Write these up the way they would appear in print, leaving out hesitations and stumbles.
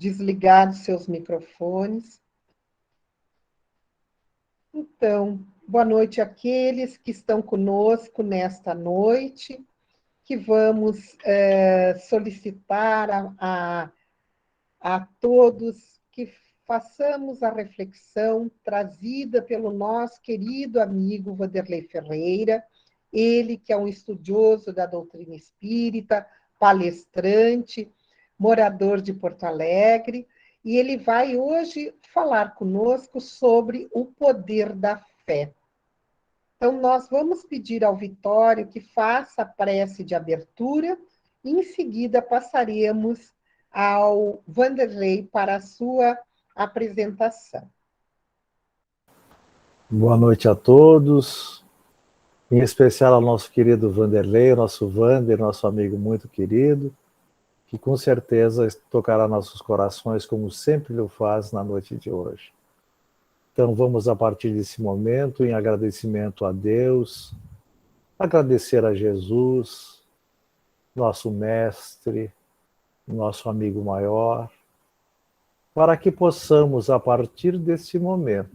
desligar os seus microfones. Então, boa noite àqueles que estão conosco nesta noite, que vamos solicitar a todos que façamos a reflexão trazida pelo nosso querido amigo Vanderlei Ferreira, ele que é um estudioso da doutrina espírita, palestrante, morador de Porto Alegre, e ele vai hoje falar conosco sobre o poder da fé. Então, nós vamos pedir ao Vitório que faça a prece de abertura e, em seguida, passaremos ao Vanderlei para a sua apresentação. Boa noite a todos, em especial ao nosso querido Vanderlei, nosso Vander, nosso amigo muito querido, que com certeza tocará nossos corações como sempre o faz na noite de hoje. Então vamos, a partir desse momento, em agradecimento a Deus, agradecer a Jesus, nosso mestre, nosso amigo maior, para que possamos, a partir desse momento,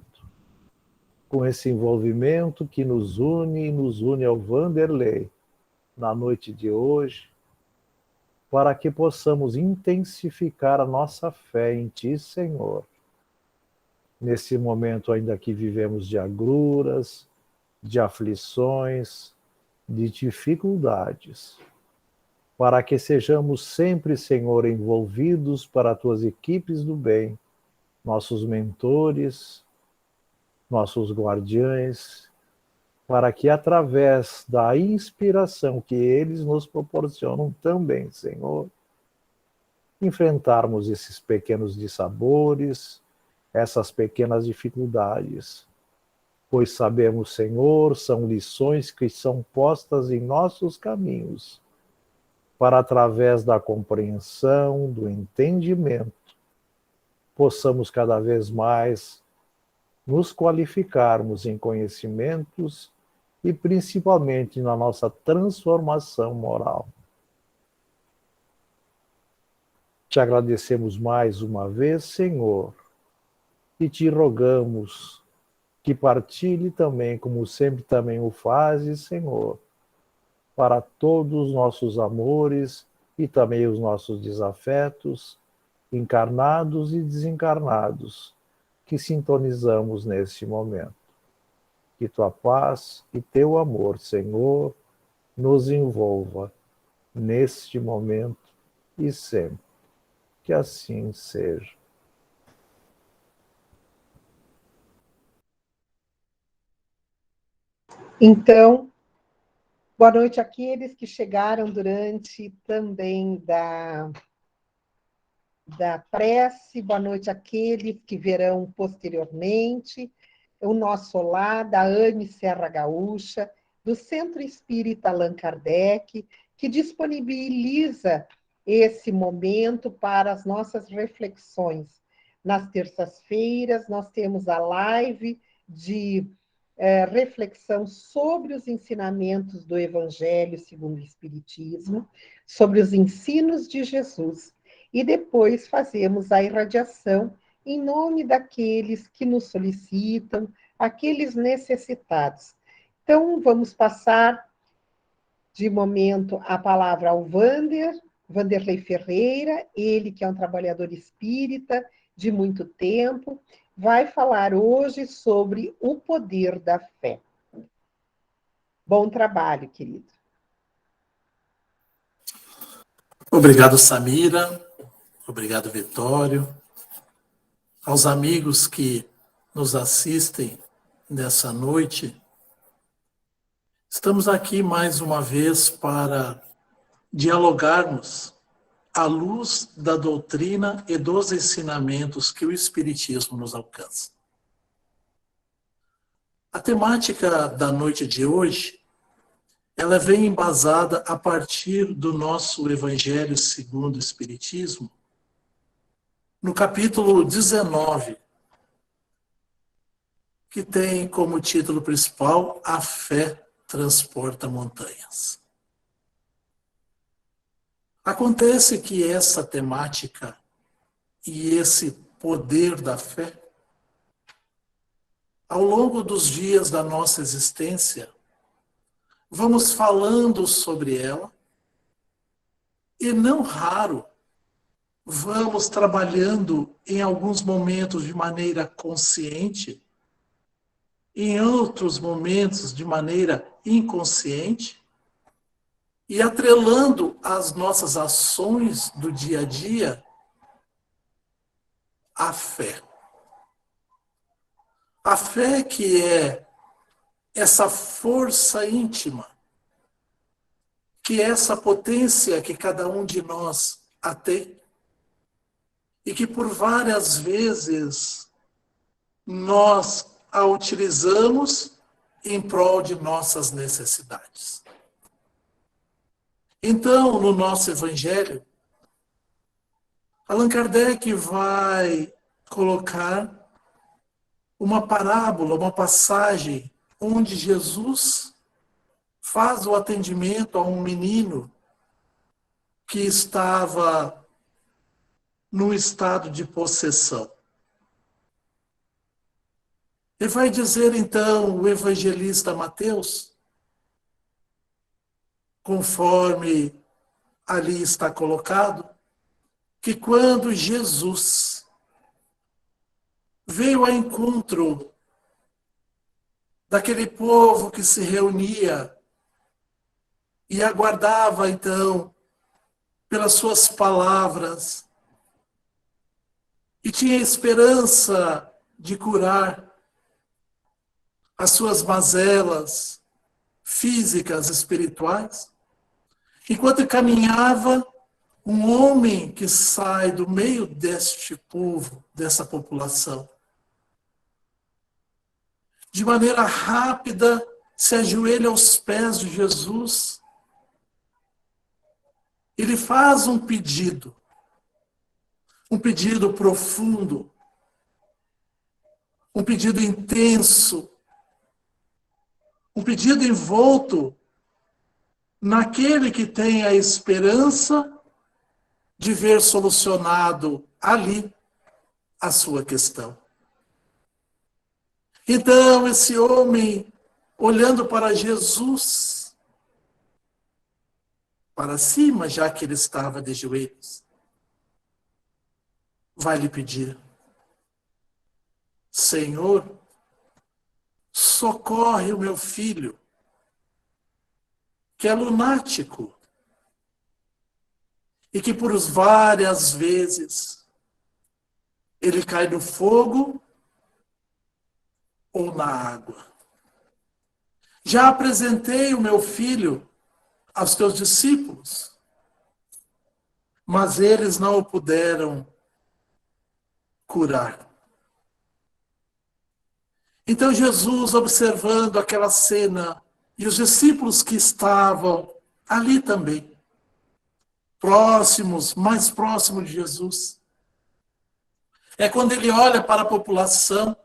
com esse envolvimento que nos une e nos une ao Vanderlei na noite de hoje, para que possamos intensificar a nossa fé em Ti, Senhor. Nesse momento ainda que vivemos de agruras, de aflições, de dificuldades, para que sejamos sempre, Senhor, envolvidos para as Tuas equipes do bem, nossos mentores, nossos guardiães, para que através da inspiração que eles nos proporcionam também, Senhor, enfrentarmos esses pequenos dissabores, essas pequenas dificuldades, pois sabemos, Senhor, são lições que são postas em nossos caminhos, para através da compreensão, do entendimento, possamos cada vez mais nos qualificarmos em conhecimentos e principalmente na nossa transformação moral. Te agradecemos mais uma vez, Senhor, e te rogamos que partilhe também, como sempre também o fazes, Senhor, para todos os nossos amores e também os nossos desafetos, encarnados e desencarnados, que sintonizamos neste momento. Que Tua paz e Teu amor, Senhor, nos envolva neste momento e sempre. Que assim seja. Então, boa noite àqueles que chegaram durante também da prece, boa noite àqueles que verão posteriormente, o nosso olá da AME Serra Gaúcha, do Centro Espírita Allan Kardec, que disponibiliza esse momento para as nossas reflexões. Nas terças-feiras, nós temos a live de reflexão sobre os ensinamentos do Evangelho segundo o Espiritismo, sobre os ensinos de Jesus. E depois fazemos a irradiação em nome daqueles que nos solicitam, aqueles necessitados. Então, vamos passar de momento a palavra ao Vanderlei Ferreira, ele que é um trabalhador espírita de muito tempo, vai falar hoje sobre o poder da fé. Bom trabalho, querido. Obrigado, Samira. Obrigado, Vitório. Aos amigos que nos assistem nessa noite, estamos aqui mais uma vez para dialogarmos à luz da doutrina e dos ensinamentos que o Espiritismo nos alcança. A temática da noite de hoje, ela vem embasada a partir do nosso Evangelho segundo o Espiritismo, no capítulo 19, que tem como título principal A Fé Transporta Montanhas. Acontece que essa temática e esse poder da fé? Ao longo dos dias da nossa existência, vamos falando sobre ela e, não raro, vamos trabalhando em alguns momentos de maneira consciente, em outros momentos de maneira inconsciente, e atrelando as nossas ações do dia a dia à fé. A fé que é essa força íntima, que é essa potência que cada um de nós a tem, e que por várias vezes nós a utilizamos em prol de nossas necessidades. Então, no nosso Evangelho, Allan Kardec vai colocar uma parábola, uma passagem, onde Jesus faz o atendimento a um menino que estava num estado de possessão. E vai dizer então o evangelista Mateus, conforme ali está colocado, que quando Jesus veio ao encontro daquele povo que se reunia e aguardava então pelas suas palavras e tinha esperança de curar as suas mazelas físicas, espirituais, enquanto caminhava, um homem que sai do meio deste povo, dessa população, de maneira rápida, se ajoelha aos pés de Jesus. Ele faz um pedido profundo, um pedido intenso, um pedido envolto naquele que tem a esperança de ver solucionado ali a sua questão. Então, esse homem, olhando para Jesus, para cima, já que ele estava de joelhos, vai lhe pedir: Senhor, socorre o meu filho, que é lunático, e que por várias vezes ele cai no fogo ou na água. Já apresentei o meu filho aos teus discípulos, mas eles não o puderam curar. Então Jesus, observando aquela cena, e os discípulos que estavam ali também, próximos, mais próximos de Jesus, é quando ele olha para a população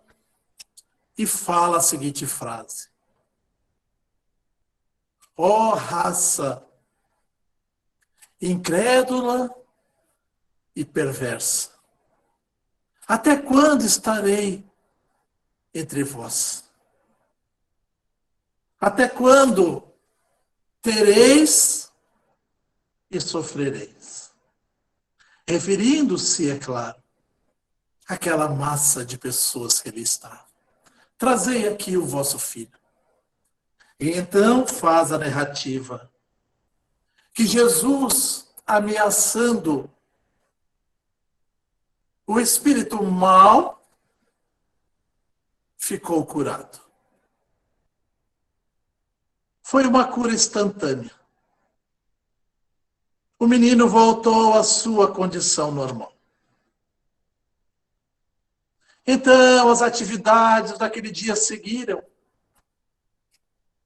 e fala a seguinte frase: ó raça incrédula e perversa, até quando estarei entre vós? Até quando tereis e sofrereis? Referindo-se, é claro, àquela massa de pessoas que ali estava. Trazei aqui o vosso filho. E então faz a narrativa que Jesus, ameaçando o espírito mau, ficou curado. Foi uma cura instantânea. O menino voltou à sua condição normal. Então, as atividades daquele dia seguiram.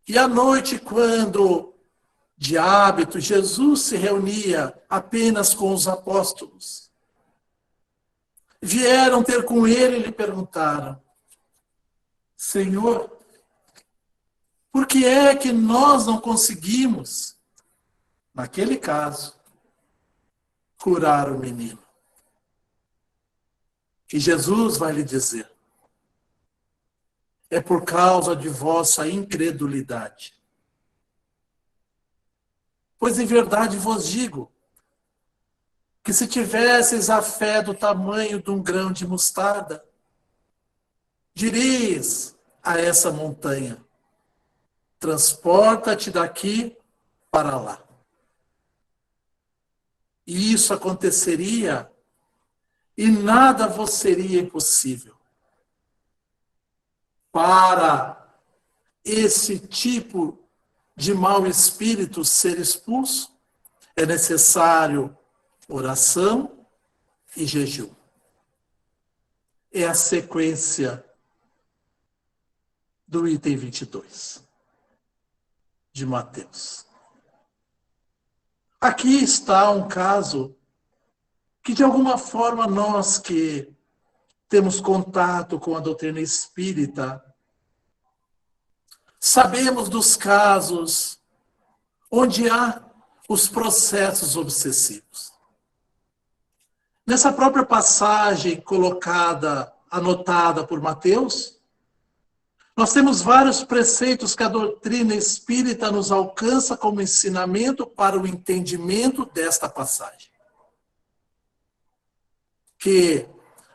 E à noite, quando, de hábito, Jesus se reunia apenas com os apóstolos, vieram ter com ele e lhe perguntaram: Senhor, por que é que nós não conseguimos, naquele caso, curar o menino? E Jesus vai lhe dizer: é por causa de vossa incredulidade. Pois em verdade vos digo, que se tivesseis a fé do tamanho de um grão de mostarda, direis a essa montanha: transporta-te daqui para lá. E isso aconteceria, e nada vos seria impossível. Para esse tipo de mau espírito ser expulso, é necessário oração e jejum. É a sequência do item 22 de Mateus. Aqui está um caso que, de alguma forma, nós que temos contato com a doutrina espírita, sabemos dos casos onde há os processos obsessivos. Nessa própria passagem colocada, anotada por Mateus, nós temos vários preceitos que a doutrina espírita nos alcança como ensinamento para o entendimento desta passagem. Que,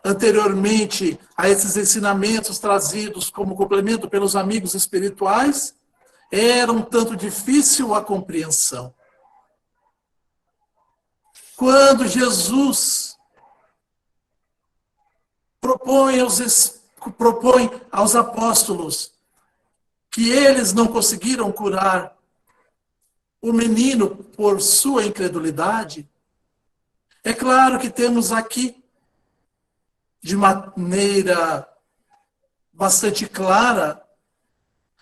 anteriormente a esses ensinamentos trazidos como complemento pelos amigos espirituais, era um tanto difícil a compreensão. Quando Jesus propõe aos apóstolos que eles não conseguiram curar o menino por sua incredulidade, é claro que temos aqui, de maneira bastante clara,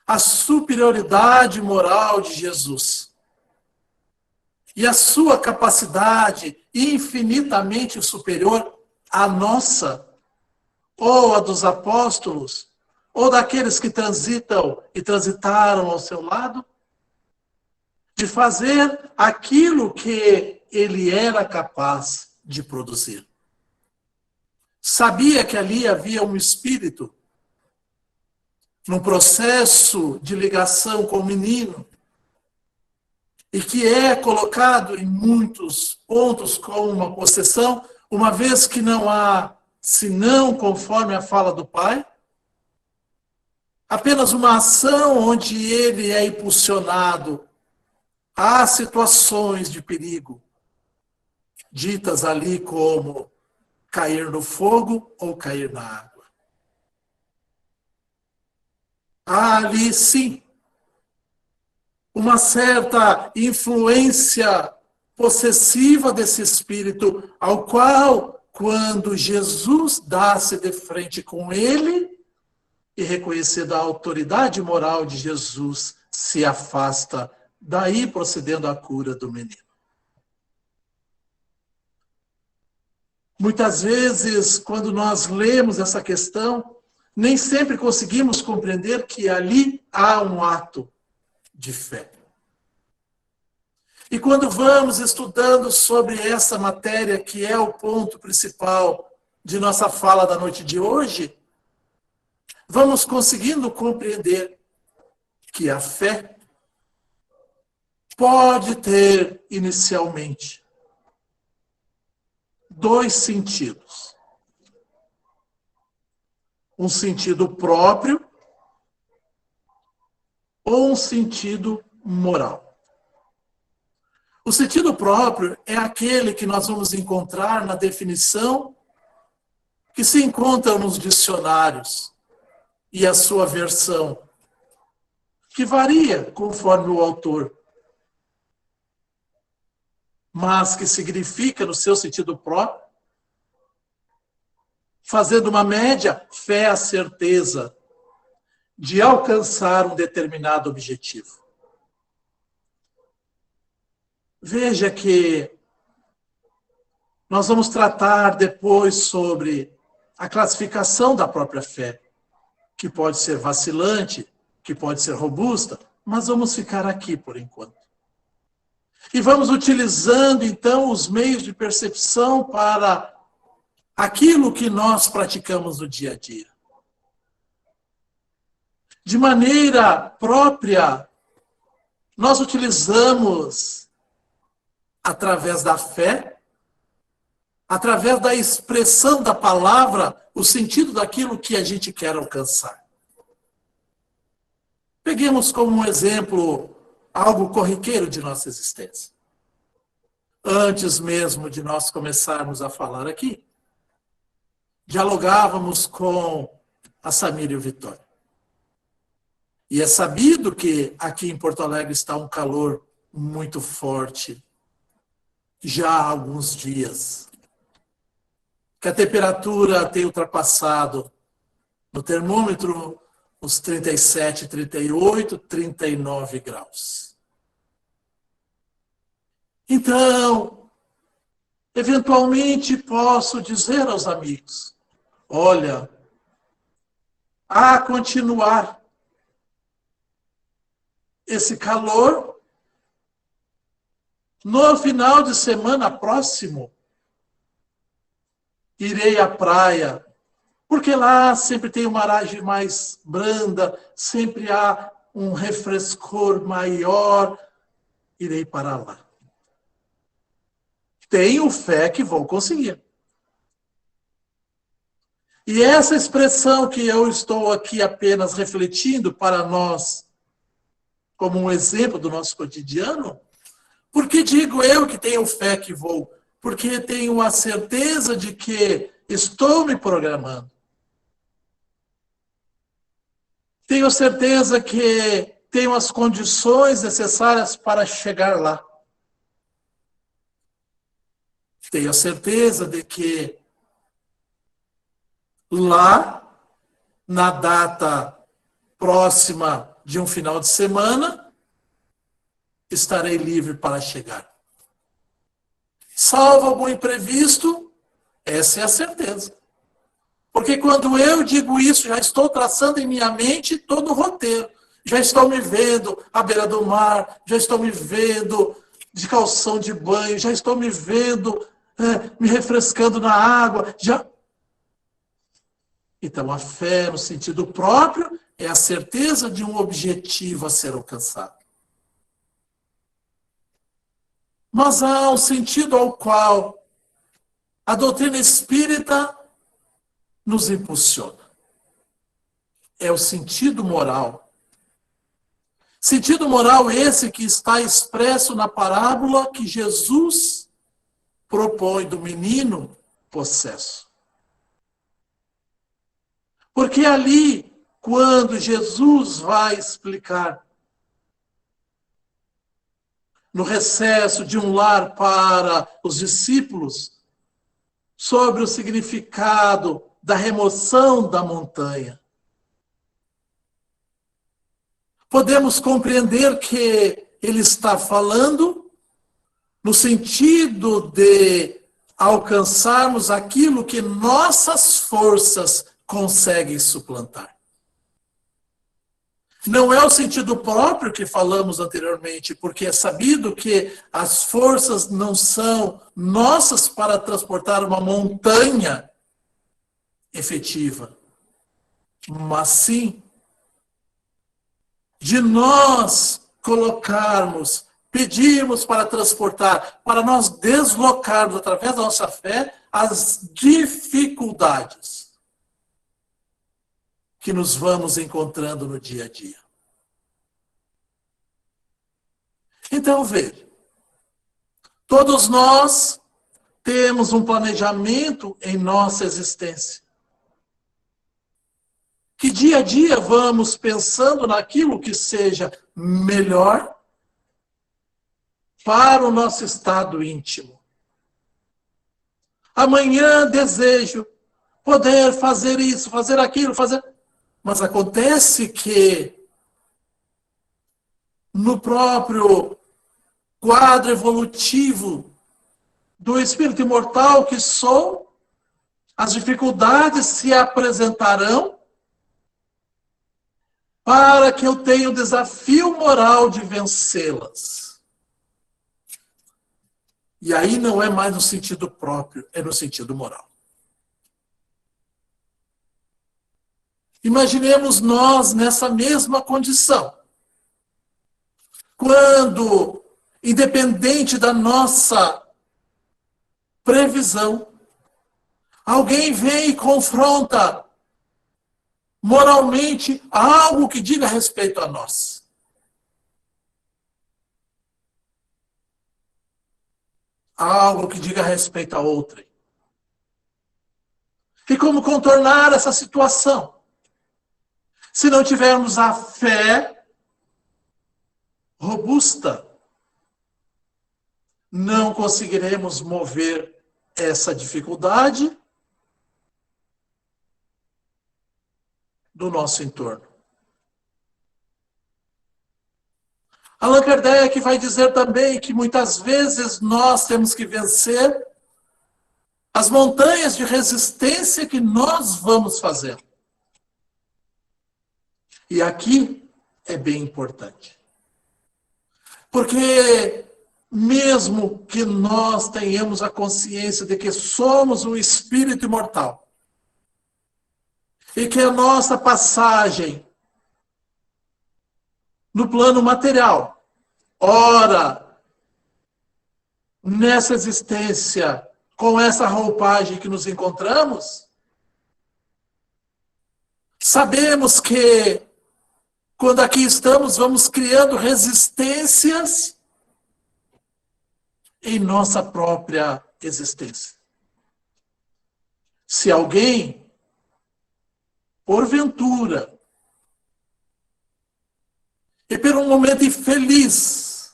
a superioridade moral de Jesus e a sua capacidade infinitamente superior à nossa, ou a dos apóstolos, ou daqueles que transitam e transitaram ao seu lado, de fazer aquilo que ele era capaz de produzir. Sabia que ali havia um espírito num processo de ligação com o menino, e que é colocado em muitos pontos como uma possessão, uma vez que não há, senão conforme a fala do Pai, apenas uma ação onde ele é impulsionado a situações de perigo, ditas ali como cair no fogo ou cair na água. Há ali, sim, uma certa influência possessiva desse espírito, ao qual, quando Jesus dá-se de frente com ele, e reconhecendo a autoridade moral de Jesus, se afasta, daí procedendo à cura do menino. Muitas vezes, quando nós lemos essa questão, nem sempre conseguimos compreender que ali há um ato de fé. E quando vamos estudando sobre essa matéria, que é o ponto principal de nossa fala da noite de hoje, vamos conseguindo compreender que a fé pode ter, inicialmente, dois sentidos. Um sentido próprio ou um sentido moral. O sentido próprio é aquele que nós vamos encontrar na definição que se encontra nos dicionários e a sua versão, que varia conforme o autor, mas que significa, no seu sentido próprio, fazendo uma média, fé à certeza de alcançar um determinado objetivo. Veja que nós vamos tratar depois sobre a classificação da própria fé, que pode ser vacilante, que pode ser robusta, mas vamos ficar aqui por enquanto. E vamos utilizando, então, os meios de percepção para aquilo que nós praticamos no dia a dia. De maneira própria, nós utilizamos, através da fé, através da expressão da palavra, o sentido daquilo que a gente quer alcançar. Peguemos como um exemplo algo corriqueiro de nossa existência. Antes mesmo de nós começarmos a falar aqui, dialogávamos com a Samira e o Vitório. E é sabido que aqui em Porto Alegre está um calor muito forte, já há alguns dias. Que a temperatura tem ultrapassado no termômetro os 37, 38, 39 graus. Então, eventualmente posso dizer aos amigos, olha, a continuar esse calor, no final de semana próximo, irei à praia, porque lá sempre tem uma aragem mais branda, sempre há um refrescor maior, irei para lá. Tenho fé que vou conseguir. E essa expressão que eu estou aqui apenas refletindo para nós, como um exemplo do nosso cotidiano, por que digo eu que tenho fé que vou? Porque tenho a certeza de que estou me programando. Tenho certeza que tenho as condições necessárias para chegar lá. Tenho a certeza de que lá, na data próxima de um final de semana, estarei livre para chegar. Salvo algum imprevisto, essa é a certeza. Porque quando eu digo isso, já estou traçando em minha mente todo o roteiro. Já estou me vendo à beira do mar, já estou me vendo de calção de banho, já estou me vendo me refrescando na água. Então, a fé no sentido próprio é a certeza de um objetivo a ser alcançado. Mas há um sentido ao qual a doutrina espírita nos impulsiona. É o sentido moral. Sentido moral esse que está expresso na parábola que Jesus propõe do menino possesso. Porque ali, quando Jesus vai explicar no recesso de um lar para os discípulos sobre o significado da remoção da montanha, podemos compreender que ele está falando no sentido de alcançarmos aquilo que nossas forças conseguem suplantar. Não é o sentido próprio que falamos anteriormente, porque é sabido que as forças não são nossas para transportar uma montanha efetiva, mas sim de nós colocarmos, pedirmos para transportar, para nós deslocarmos através da nossa fé as dificuldades que nos vamos encontrando no dia a dia. Então, veja, todos nós temos um planejamento em nossa existência. Que dia a dia vamos pensando naquilo que seja melhor para o nosso estado íntimo. Amanhã desejo poder fazer isso, fazer aquilo, fazer... Mas acontece que no próprio quadro evolutivo do espírito imortal que sou, as dificuldades se apresentarão para que eu tenha o desafio moral de vencê-las. E aí não é mais no sentido próprio, é no sentido moral. Imaginemos nós nessa mesma condição. Quando, independente da nossa previsão, alguém vem e confronta moralmente algo que diga respeito a nós. Algo que diga respeito a outrem. E como contornar essa situação? Se não tivermos a fé robusta, não conseguiremos mover essa dificuldade do nosso entorno. Allan Kardec vai dizer também que muitas vezes nós temos que vencer as montanhas de resistência que nós vamos fazer. E aqui é bem importante. Porque mesmo que nós tenhamos a consciência de que somos um espírito imortal, e que a nossa passagem no plano material, ora, nessa existência, com essa roupagem que nos encontramos, sabemos que quando aqui estamos, vamos criando resistências em nossa própria existência. Se alguém, porventura, e por um momento infeliz,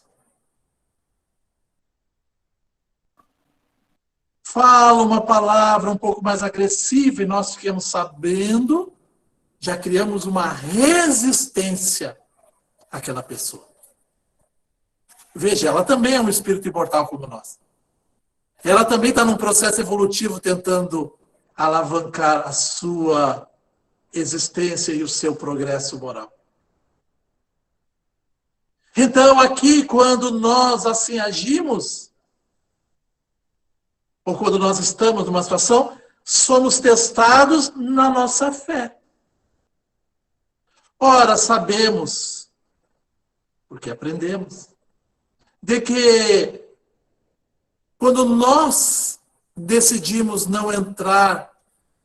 fala uma palavra um pouco mais agressiva e nós ficamos sabendo, já criamos uma resistência àquela pessoa. Veja, ela também é um espírito imortal como nós. Ela também está num processo evolutivo tentando alavancar a sua existência e o seu progresso moral. Então, aqui, quando nós assim agimos, ou quando nós estamos numa situação, somos testados na nossa fé. Ora, sabemos, porque aprendemos, de que quando nós decidimos não entrar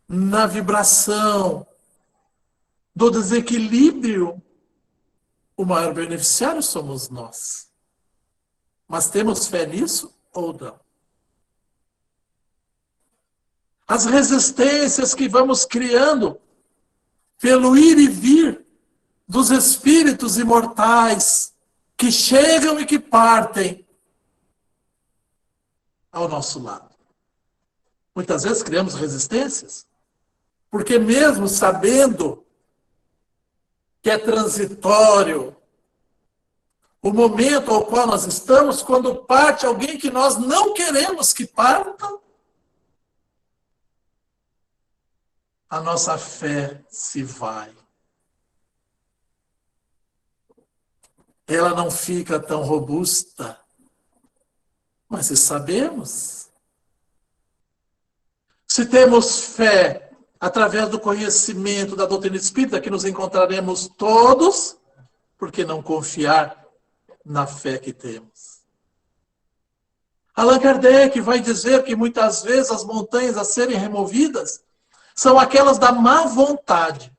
na vibração do desequilíbrio, o maior beneficiário somos nós. Mas temos fé nisso ou não? As resistências que vamos criando pelo ir e vir dos espíritos imortais que chegam e que partem ao nosso lado. Muitas vezes criamos resistências, porque mesmo sabendo que é transitório o momento ao qual nós estamos, quando parte alguém que nós não queremos que parta, a nossa fé se vai. Ela não fica tão robusta, mas se sabemos, se temos fé através do conhecimento da doutrina espírita, que nos encontraremos todos, por que não confiar na fé que temos? Allan Kardec vai dizer que muitas vezes as montanhas a serem removidas são aquelas da má vontade.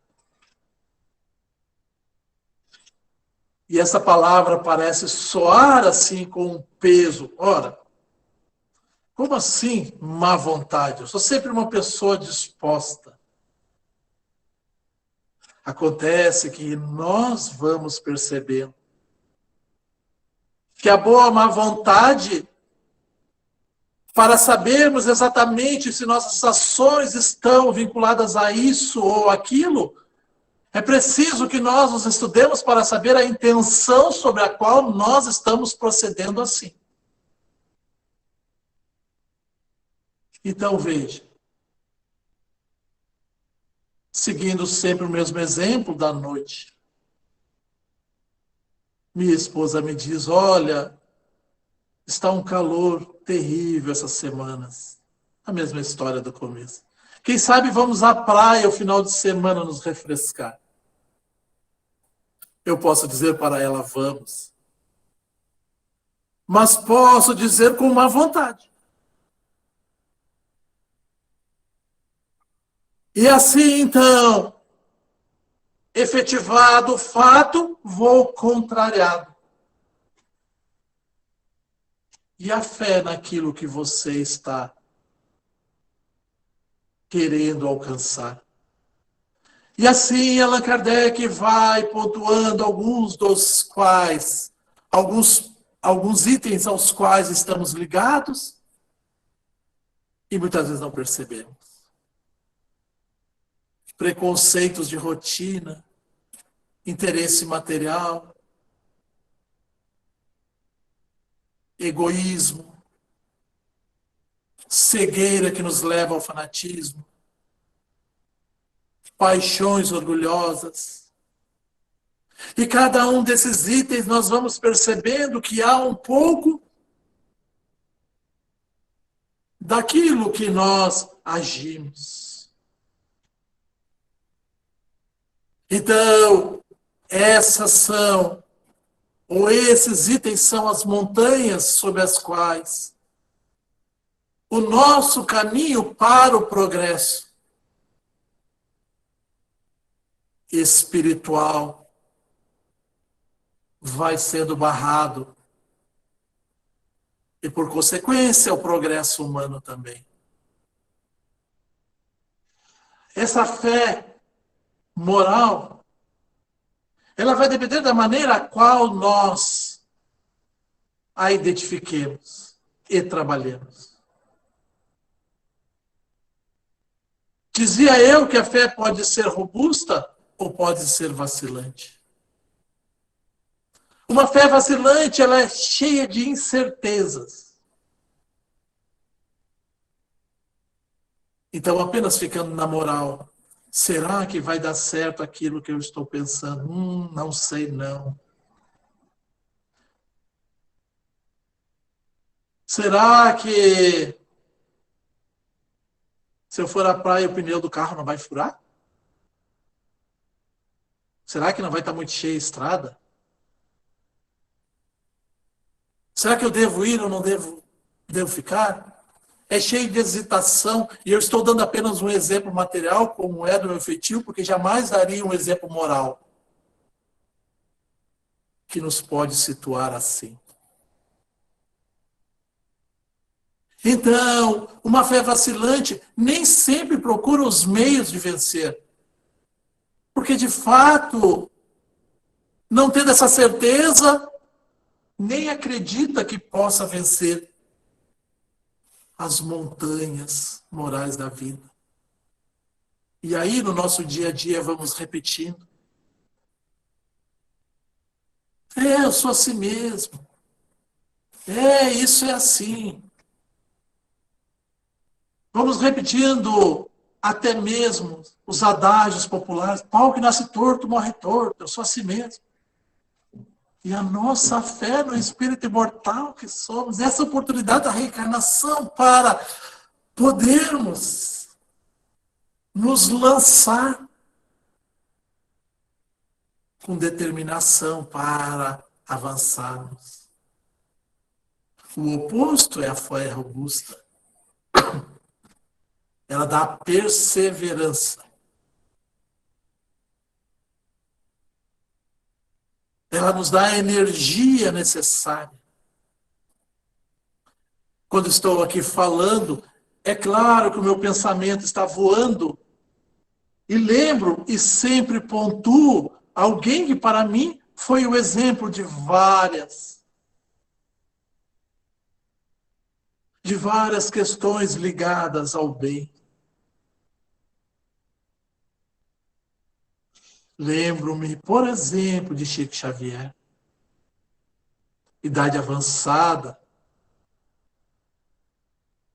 E essa palavra parece soar assim com um peso. Ora, como assim má vontade? Eu sou sempre uma pessoa disposta. Acontece que nós vamos percebendo que a boa má vontade, para sabermos exatamente se nossas ações estão vinculadas a isso ou aquilo, é preciso que nós nos estudemos para saber a intenção sobre a qual nós estamos procedendo assim. Então, veja. Seguindo sempre o mesmo exemplo da noite. Minha esposa me diz, olha, está um calor terrível essas semanas. A mesma história do começo. Quem sabe vamos à praia o final de semana nos refrescar. Eu posso dizer para ela, vamos. Mas posso dizer com má vontade. E assim, então, efetivado o fato, vou contrariado. E a fé naquilo que você está querendo alcançar. E assim Allan Kardec vai pontuando alguns itens aos quais estamos ligados e muitas vezes não percebemos. Preconceitos de rotina, interesse material, egoísmo, cegueira que nos leva ao fanatismo, paixões orgulhosas. E cada um desses itens nós vamos percebendo que há um pouco daquilo que nós agimos. Então, esses itens são as montanhas sobre as quais o nosso caminho para o progresso espiritual vai sendo barrado. E, por consequência, o progresso humano também. Essa fé moral, ela vai depender da maneira a qual nós a identifiquemos e trabalhemos. Dizia eu que a fé pode ser robusta ou pode ser vacilante. Uma fé vacilante, ela é cheia de incertezas. Então, apenas ficando na moral, será que vai dar certo aquilo que eu estou pensando? Não sei não. Será que se eu for à praia o pneu do carro não vai furar? Será que não vai estar muito cheia a estrada? Será que eu devo ir ou não devo ficar? É cheio de hesitação, e eu estou dando apenas um exemplo material, como é do meu feitio, porque jamais daria um exemplo moral que nos pode situar assim. Então, uma fé vacilante nem sempre procura os meios de vencer. Porque, de fato, não tendo essa certeza, nem acredita que possa vencer as montanhas morais da vida. E aí, no nosso dia a dia, vamos repetindo. Eu sou assim mesmo. Isso é assim. Vamos repetindo até mesmo os adágios populares. Pau que nasce torto, morre torto. Eu sou assim mesmo. E a nossa fé no espírito imortal que somos, essa oportunidade da reencarnação para podermos nos lançar com determinação para avançarmos. O oposto é a fé robusta. Ela dá perseverança. Ela nos dá a energia necessária. Quando estou aqui falando, é claro que o meu pensamento está voando. E lembro e sempre pontuo alguém que para mim foi o exemplo de várias questões ligadas ao bem. Lembro-me, por exemplo, de Chico Xavier. Idade avançada,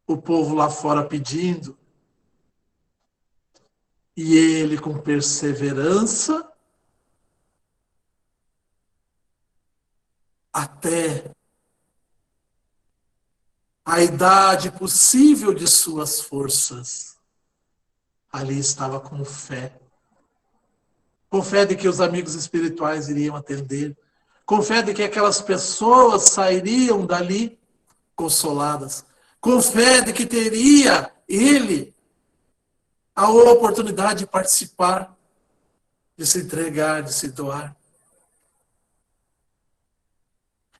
o povo lá fora pedindo, e ele com perseverança, até a idade possível de suas forças, ali estava com fé. Com fé de que os amigos espirituais iriam atender. Com fé de que aquelas pessoas sairiam dali consoladas. Com fé de que teria ele a oportunidade de participar, de se entregar, de se doar.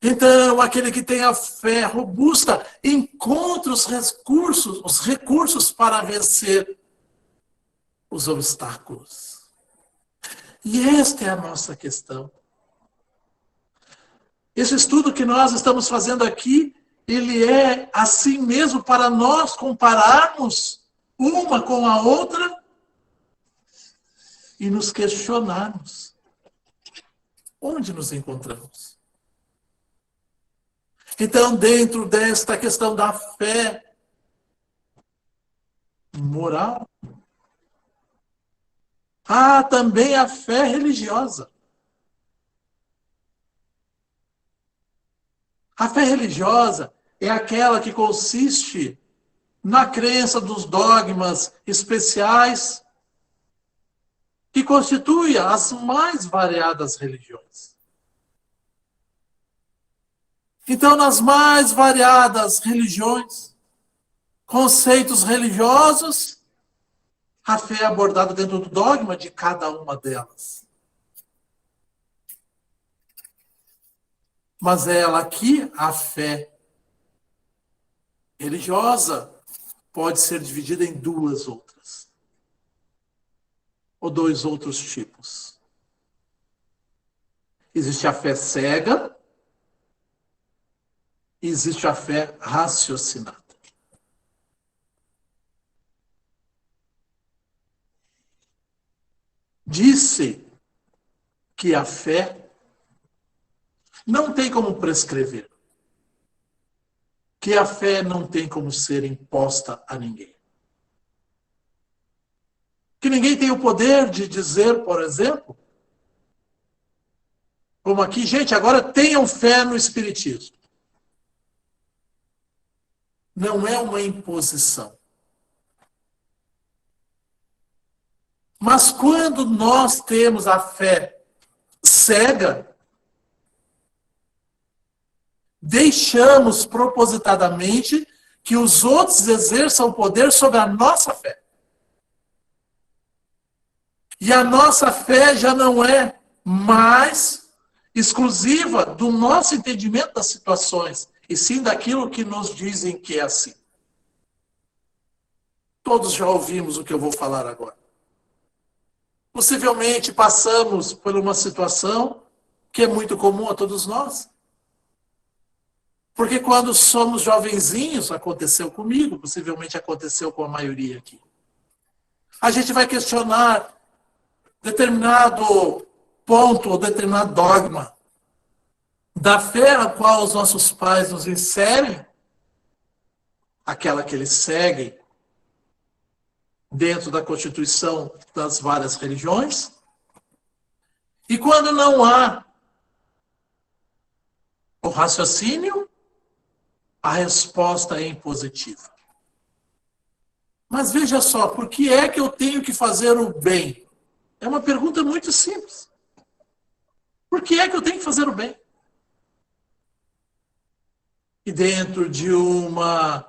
Então, aquele que tem a fé robusta encontra os recursos para vencer os obstáculos. E esta é a nossa questão. Esse estudo que nós estamos fazendo aqui, ele é assim mesmo para nós compararmos uma com a outra e nos questionarmos. Onde nos encontramos? Então, dentro desta questão da fé moral, há também a fé religiosa. A fé religiosa é aquela que consiste na crença dos dogmas especiais que constituem as mais variadas religiões. Então, nas mais variadas religiões, conceitos religiosos, a fé é abordada dentro do dogma de cada uma delas. Mas ela aqui, a fé religiosa, pode ser dividida em duas outras. Ou dois outros tipos. Existe a fé cega, e existe a fé raciocinada. Disse que a fé não tem como prescrever. Que a fé não tem como ser imposta a ninguém. Que ninguém tem o poder de dizer, por exemplo, como aqui, gente, agora tenham fé no Espiritismo. Não é uma imposição. Mas quando nós temos a fé cega, deixamos propositadamente que os outros exerçam poder sobre a nossa fé. E a nossa fé já não é mais exclusiva do nosso entendimento das situações, e sim daquilo que nos dizem que é assim. Todos já ouvimos o que eu vou falar agora. Possivelmente passamos por uma situação que é muito comum a todos nós. Porque quando somos jovenzinhos, aconteceu comigo, possivelmente aconteceu com a maioria aqui. A gente vai questionar determinado ponto ou determinado dogma da fé a qual os nossos pais nos inserem, aquela que eles seguem dentro da constituição das várias religiões. E quando não há o raciocínio, a resposta é impositiva. Mas veja só, por que é que eu tenho que fazer o bem? É uma pergunta muito simples. Por que é que eu tenho que fazer o bem? E dentro de uma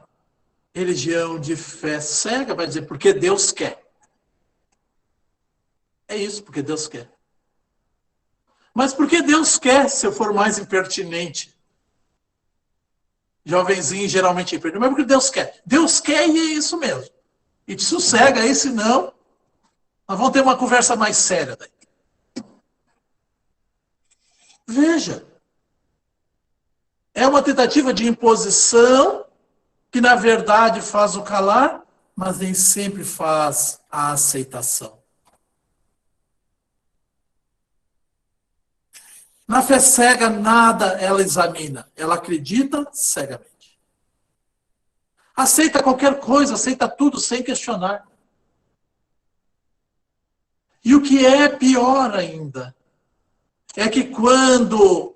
religião de fé cega, vai dizer, porque Deus quer. É isso, porque Deus quer. Mas por que Deus quer, se eu for mais impertinente? Jovenzinho geralmente é impertinente, mas porque Deus quer. Deus quer e é isso mesmo. E te sossega aí, senão nós vamos ter uma conversa mais séria daí. Veja. É uma tentativa de imposição que, na verdade, faz o calar, mas nem sempre faz a aceitação. Na fé cega, nada ela examina. Ela acredita cegamente. Aceita qualquer coisa, aceita tudo sem questionar. E o que é pior ainda, é que quando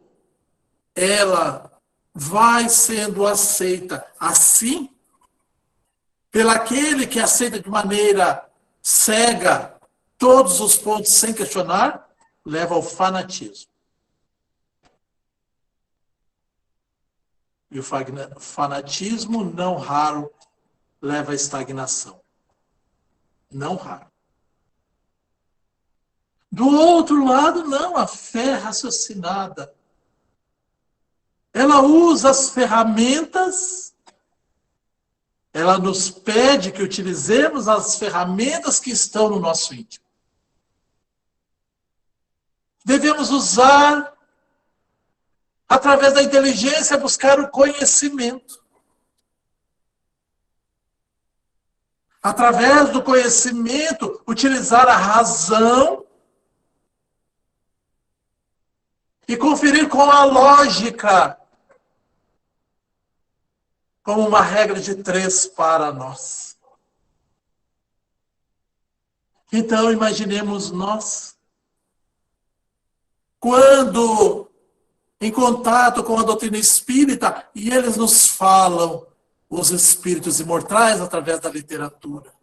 ela vai sendo aceita assim, pelaquele que aceita de maneira cega todos os pontos sem questionar, leva ao fanatismo. E o fanatismo, não raro, leva à estagnação. Não raro. Do outro lado, não, a fé raciocinada. Ela usa as ferramentas, ela nos pede que utilizemos as ferramentas que estão no nosso íntimo. Devemos usar, através da inteligência, buscar o conhecimento. Através do conhecimento, utilizar a razão e conferir com a lógica como uma regra de 3 para nós. Então, imaginemos nós, quando em contato com a doutrina espírita, e eles nos falam os espíritos imortais através da literatura.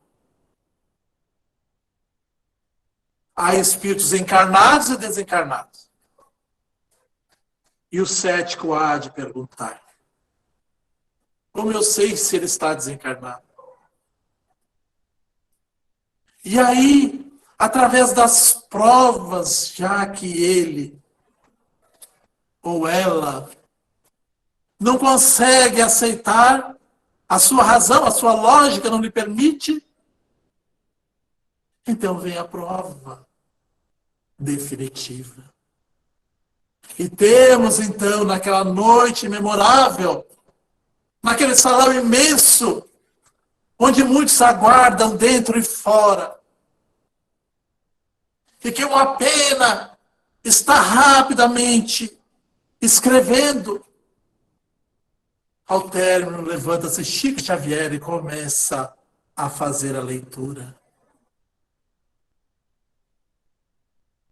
Há espíritos encarnados e desencarnados. E o cético há de perguntar: como eu sei se ele está desencarnado? E aí, através das provas, já que ele ou ela não consegue aceitar, a sua razão, a sua lógica não lhe permite, então vem a prova definitiva. E temos então, naquela noite memorável, naquele salão imenso, onde muitos aguardam dentro e fora, e que uma pena está rapidamente escrevendo. Ao término, levanta-se Chico Xavier e começa a fazer a leitura.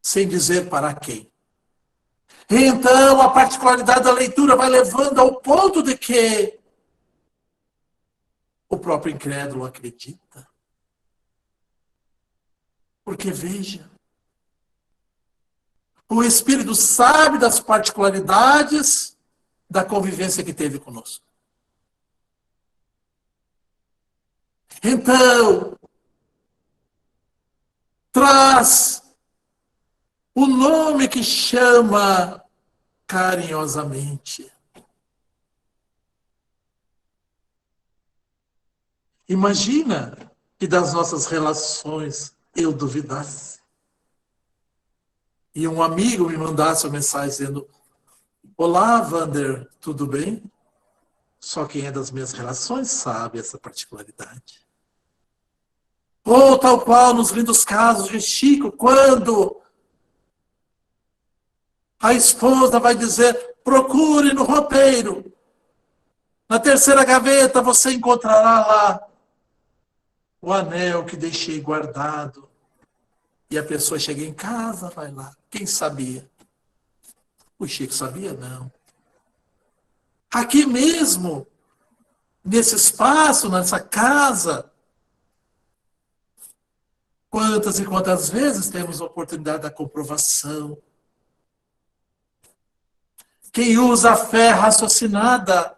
Sem dizer para quem. Então, a particularidade da leitura vai levando ao ponto de que o próprio incrédulo acredita. Porque, veja, o Espírito sabe das particularidades da convivência que teve conosco. Então, traz o nome que chama carinhosamente. Imagina que das nossas relações eu duvidasse. E um amigo me mandasse uma mensagem dizendo: olá, Wander, tudo bem? Só quem é das minhas relações sabe essa particularidade. Ou tal qual nos lindos casos de Chico, quando a esposa vai dizer: procure no roupeiro. Na terceira gaveta você encontrará lá o anel que deixei guardado. E a pessoa chega em casa, vai lá. Quem sabia? O Chico sabia? Não. Aqui mesmo, nesse espaço, nessa casa, quantas e quantas vezes temos a oportunidade da comprovação? Quem usa a fé raciocinada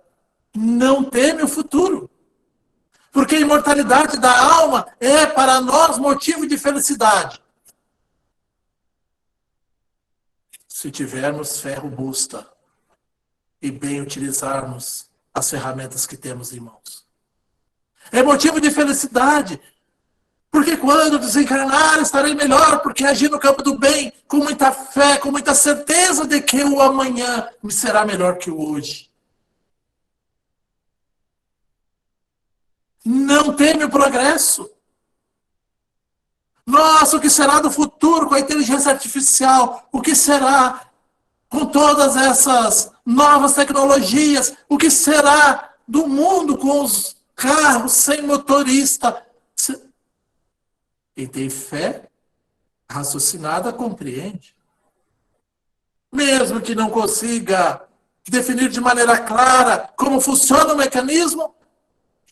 não teme o futuro. Porque a imortalidade da alma é para nós motivo de felicidade. Se tivermos fé robusta e bem utilizarmos as ferramentas que temos em mãos. É motivo de felicidade. Porque quando desencarnar estarei melhor, porque agi no campo do bem, com muita fé, com muita certeza de que o amanhã me será melhor que o hoje. Não teme o progresso. Nossa, o que será do futuro com a inteligência artificial? O que será com todas essas novas tecnologias? O que será do mundo com os carros sem motorista? Quem tem fé raciocinada compreende. Mesmo que não consiga definir de maneira clara como funciona o mecanismo,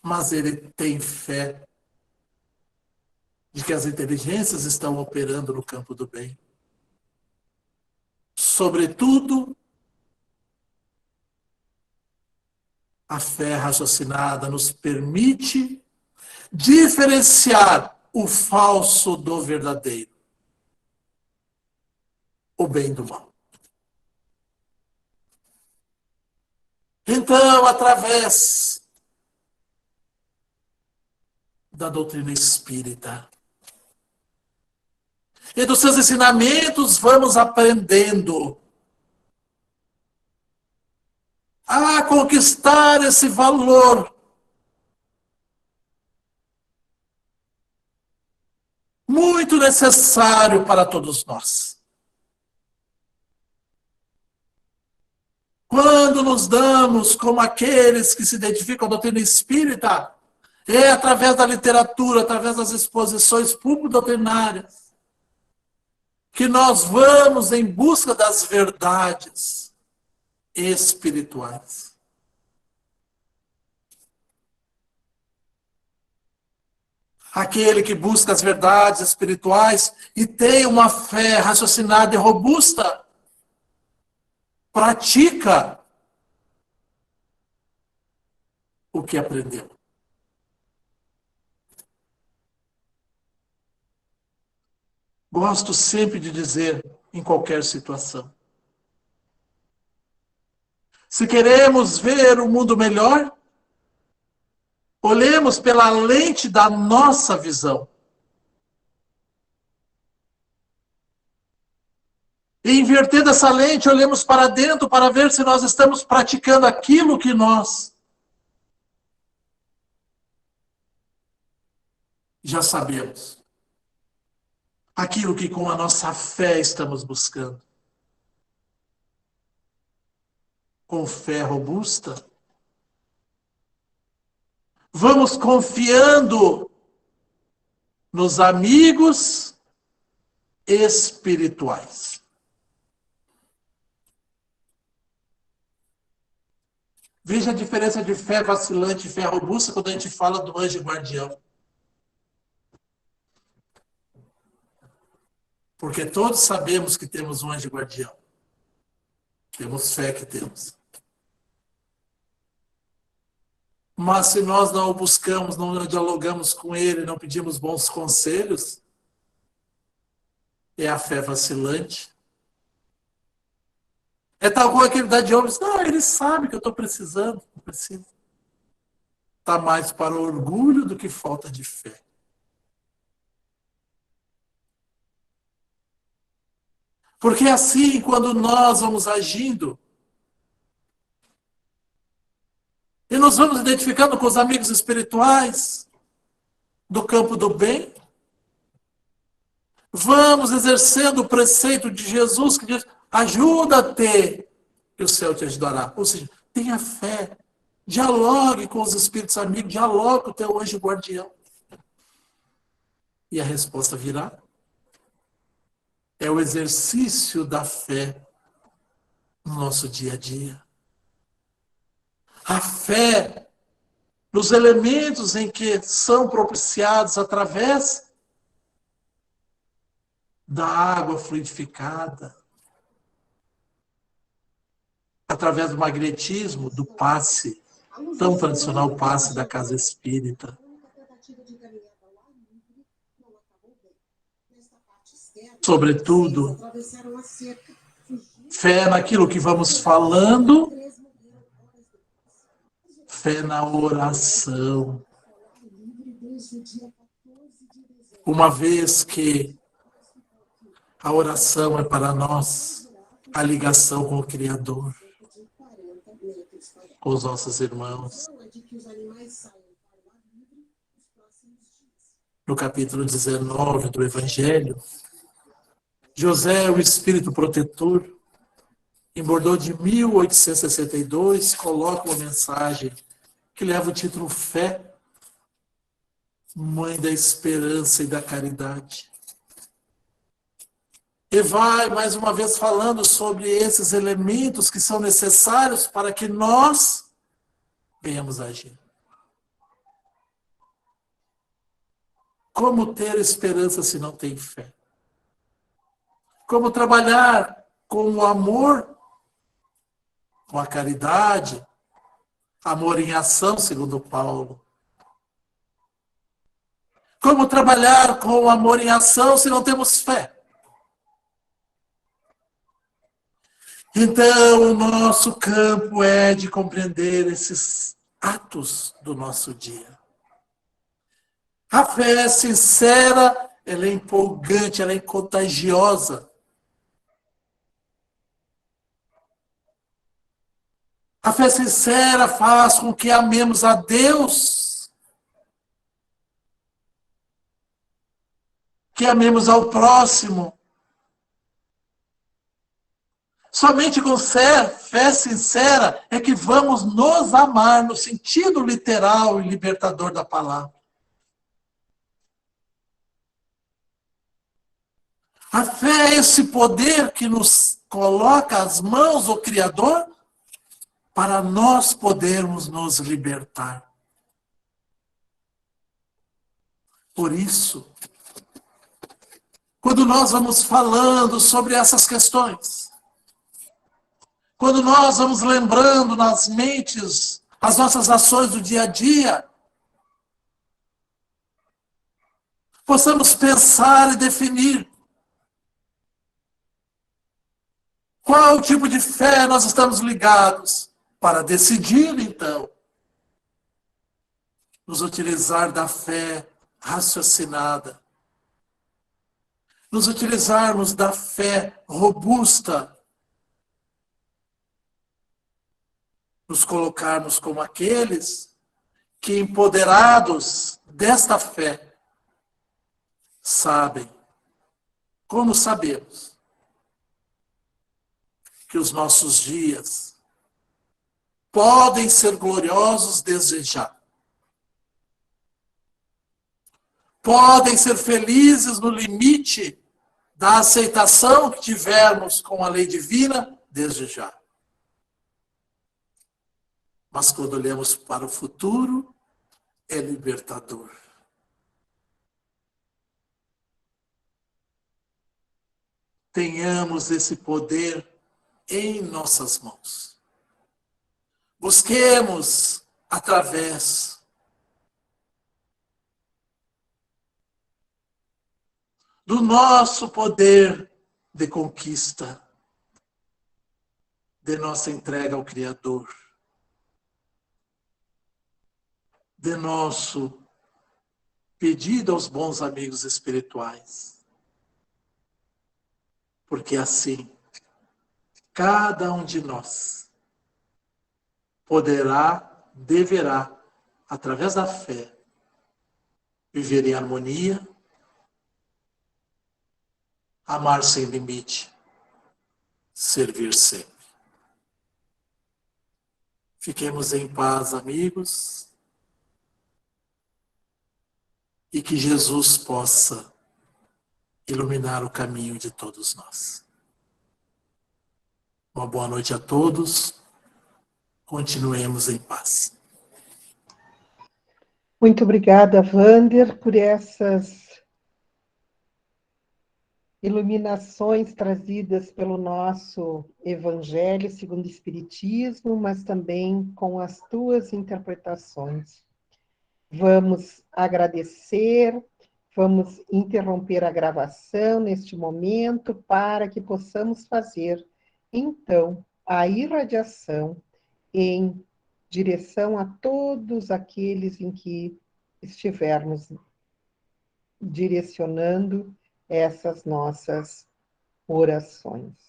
mas ele tem fé de que as inteligências estão operando no campo do bem. Sobretudo, a fé raciocinada nos permite diferenciar o falso do verdadeiro, o bem do mal. Então, através da doutrina espírita e dos seus ensinamentos, vamos aprendendo a conquistar esse valor muito necessário para todos nós. Quando nos damos como aqueles que se identificam com a doutrina espírita, é através da literatura, através das exposições público-doutrinárias, que nós vamos em busca das verdades espirituais. Aquele que busca as verdades espirituais e tem uma fé raciocinada e robusta, pratica o que aprendeu. Gosto sempre de dizer, em qualquer situação, se queremos ver o mundo melhor, olhemos pela lente da nossa visão. E invertendo essa lente, olhemos para dentro para ver se nós estamos praticando aquilo que nós já sabemos. Aquilo que com a nossa fé estamos buscando. Com fé robusta, vamos confiando nos amigos espirituais. Veja a diferença de fé vacilante e fé robusta quando a gente fala do anjo guardião. Porque todos sabemos que temos um anjo guardião. Temos fé que temos. Mas se nós não o buscamos, não dialogamos com ele, não pedimos bons conselhos, é a fé vacilante. É tal como aquele da de homens, não, ele sabe que eu estou precisando, não preciso. Está mais para o orgulho do que falta de fé. Porque assim, quando nós vamos agindo, e nos vamos identificando com os amigos espirituais do campo do bem, vamos exercendo o preceito de Jesus que diz, ajuda-te e o céu te ajudará. Ou seja, tenha fé, dialogue com os espíritos amigos, dialogue com o teu anjo guardião. E a resposta virá. É o exercício da fé no nosso dia a dia. A fé nos elementos em que são propiciados através da água fluidificada, através do magnetismo, do passe, tão tradicional passe da casa espírita. Sobretudo, fé naquilo que vamos falando, fé na oração. Uma vez que a oração é para nós a ligação com o Criador, com os nossos irmãos. No capítulo 19 do Evangelho, José, o espírito protetor, em Bordeaux de 1862, coloca uma mensagem que leva o título Fé, Mãe da Esperança e da Caridade. E vai, mais uma vez, falando sobre esses elementos que são necessários para que nós venhamos agir. Como ter esperança se não tem fé? Como trabalhar com o amor, com a caridade, amor em ação, segundo Paulo? Como trabalhar com o amor em ação se não temos fé? Então, o nosso campo é de compreender esses atos do nosso dia. A fé sincera, ela é empolgante, ela é contagiosa. A fé sincera faz com que amemos a Deus, que amemos ao próximo. Somente com fé sincera é que vamos nos amar no sentido literal e libertador da palavra. A fé é esse poder que nos coloca às mãos do Criador para nós podermos nos libertar. Por isso, quando nós vamos falando sobre essas questões, quando nós vamos lembrando nas mentes as nossas ações do dia a dia, possamos pensar e definir qual tipo de fé nós estamos ligados, para decidir, então, nos utilizar da fé raciocinada, nos utilizarmos da fé robusta, nos colocarmos como aqueles que, empoderados desta fé, sabem, como sabemos, que os nossos dias podem ser gloriosos desde já. Podem ser felizes no limite da aceitação que tivermos com a lei divina desde já. Mas quando olhamos para o futuro, é libertador. Tenhamos esse poder em nossas mãos. Busquemos através do nosso poder de conquista, de nossa entrega ao Criador, de nosso pedido aos bons amigos espirituais. Porque assim, cada um de nós poderá, deverá, através da fé, viver em harmonia, amar sem limite, servir sempre. Fiquemos em paz, amigos, e que Jesus possa iluminar o caminho de todos nós. Uma boa noite a todos. Continuemos em paz. Muito obrigada, Wander, por essas iluminações trazidas pelo nosso Evangelho segundo o Espiritismo, mas também com as tuas interpretações. Vamos agradecer, vamos interromper a gravação neste momento para que possamos fazer, então, a irradiação em direção a todos aqueles em que estivermos direcionando essas nossas orações.